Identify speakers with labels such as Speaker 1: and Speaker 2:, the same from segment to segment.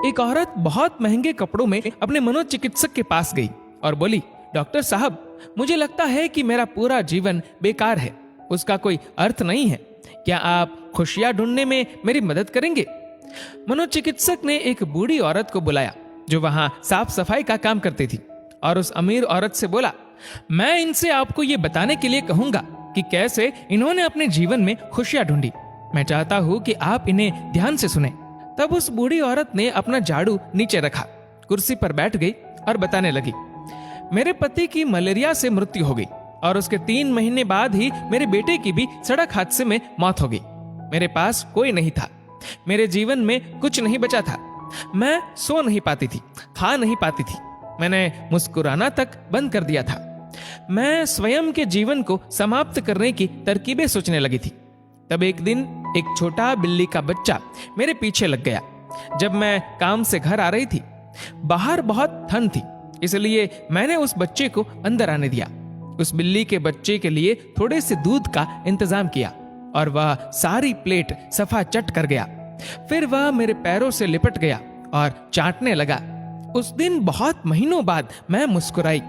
Speaker 1: एक औरत बहुत महंगे कपड़ों में अपने मनोचिकित्सक के पास गई और बोली, डॉक्टर साहब, मुझे लगता है कि मेरा पूरा जीवन बेकार है, उसका कोई अर्थ नहीं है। क्या आप खुशियां ढूंढने में मेरी मदद करेंगे? मनोचिकित्सक ने एक बूढ़ी औरत को बुलाया जो वहां साफ सफाई का काम करती थी और उस अमीर औरत से बोला, मैं इनसे आपको ये बताने के लिए कहूंगा कि कैसे इन्होंने अपने जीवन में खुशियां ढूंढी। मैं चाहता हूं कि आप इन्हें ध्यान से सुने। तब उस बूढ़ी औरत ने अपना झाड़ू नीचे रखा, कुर्सी पर बैठ गई और बताने लगी, मेरे पति की मलेरिया से मृत्यु हो गई और उसके 3 महीने बाद ही मेरे बेटे की भी सड़क हादसे में मौत हो गई। मेरे पास कोई नहीं था, मेरे जीवन में कुछ नहीं बचा था। मैं सो नहीं पाती थी, खा नहीं पाती थी, मैंने मुस्कुराना तक बंद कर दिया था। मैं स्वयं के जीवन को समाप्त करने की तरकीबें सोचने लगी थी। तब एक दिन एक छोटा बिल्ली का बच्चा मेरे पीछे लग गया। जब मैं काम से घर आ रही थी, बाहर बहुत ठंड थी, इसलिए मैंने उस बच्चे को अंदर आने दिया। उस बिल्ली के बच्चे के लिए थोड़े से दूध का इंतजाम किया और वह सारी प्लेट सफा चट कर गया। फिर वह मेरे पैरों से लिपट गया और चाटने लगा। उस दिन बहुत महीनों बाद मैं मुस्कुराई।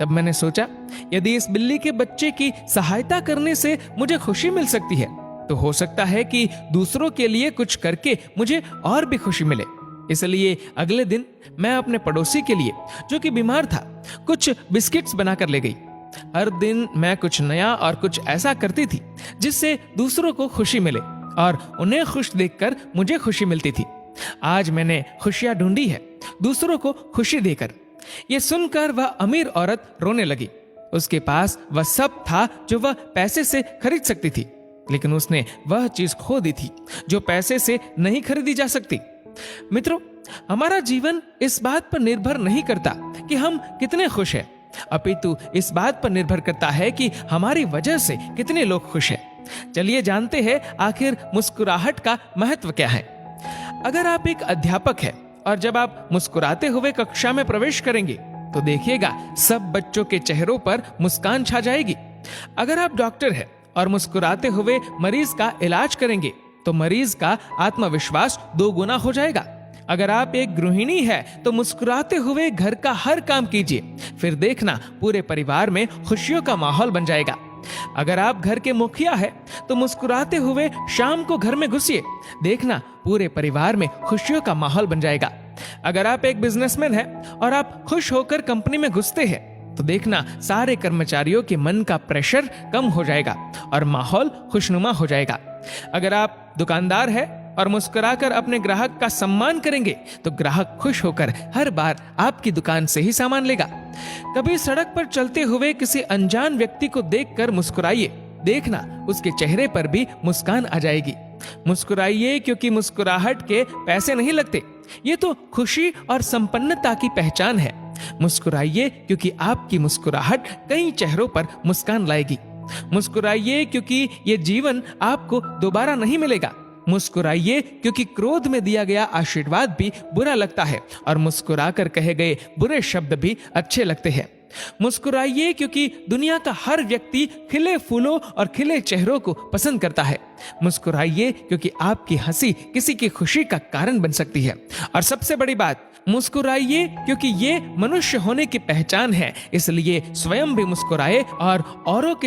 Speaker 1: तब मैंने सोचा, यदि इस बिल्ली के बच्चे की सहायता करने से मुझे खुशी मिल सकती है, तो हो सकता है कि दूसरों के लिए कुछ करके मुझे और भी खुशी मिले। इसलिए अगले दिन मैं अपने पड़ोसी के लिए, जो कि बीमार था, कुछ बिस्किट्स बनाकर ले गई। हर दिन मैं कुछ नया और कुछ ऐसा करती थी जिससे दूसरों को खुशी मिले और उन्हें खुश देखकर मुझे खुशी मिलती थी। आज मैंने खुशियां ढूंढी है, दूसरों को खुशी देकर। ये सुनकर वह अमीर औरत रोने लगी। उसके पास वह सब था जो वह पैसे से खरीद सकती थी, लेकिन उसने वह चीज खो दी थी जो पैसे से नहीं खरीदी जा सकती। मित्रों, हमारा जीवन इस बात पर निर्भर नहीं करता कि हम कितने खुश हैं, अपितु इस बात पर निर्भर करता है कि हमारी वजह से कितने लोग खुश हैं। चलिए जानते हैं आखिर मुस्कुराहट का महत्व क्या है। अगर आप एक अध्यापक हैं और जब आप मुस्कुराते हुए कक्षा में प्रवेश करेंगे तो देखिएगा सब बच्चों के चेहरों पर मुस्कान छा जाएगी। अगर आप डॉक्टर हैं और मुस्कुराते हुए मरीज का इलाज करेंगे तो मरीज का आत्मविश्वास 2 गुना हो जाएगा। अगर आप एक गृहिणी है तो मुस्कुराते हुए घर का हर काम कीजिए, फिर देखना पूरे परिवार में खुशियों का माहौल बन जाएगा। अगर आप घर के मुखिया है तो मुस्कुराते हुए शाम को घर में घुसिए, देखना पूरे परिवार में खुशियों का माहौल बन जाएगा। अगर आप एक बिजनेसमैन है और आप खुश होकर कंपनी में घुसते हैं तो देखना सारे कर्मचारियों के मन का प्रेशर कम हो जाएगा और माहौल खुशनुमा हो जाएगा। अगर आप दुकानदार है और मुस्कुराकर अपने ग्राहक का सम्मान करेंगे तो ग्राहक खुश होकर हर बार आपकी दुकान से ही सामान लेगा। कभी सड़क पर चलते हुए किसी अनजान व्यक्ति को देखकर मुस्कुराइए, देखना उसके चेहरे पर भी मुस्कान आ जाएगी। मुस्कुराइए क्योंकि मुस्कुराहट के पैसे नहीं लगते, ये तो खुशी और संपन्नता की पहचान है। मुस्कुराइए क्योंकि आपकी मुस्कुराहट कई चेहरों पर मुस्कान लाएगी। मुस्कुराइए क्योंकि ये जीवन आपको दोबारा नहीं मिलेगा। मुस्कुराइए क्योंकि क्रोध में दिया गया आशीर्वाद भी बुरा लगता है और मुस्कुराकर कहे गए बुरे शब्द भी अच्छे लगते हैं। मुस्कुराइए क्योंकि दुनिया का हर व्यक्ति खिले फूलों और खिले चेहरों को पसंद करता है। मुस्कुराइए क्योंकि आपकी हंसी किसी की खुशी का कारण बन सकती है। और सबसे बड़ी बात, मुस्कुराइए क्योंकि ये मनुष्य होने की पहचान है, इसलिए स्वयं भी मुस्कुराए और औरों के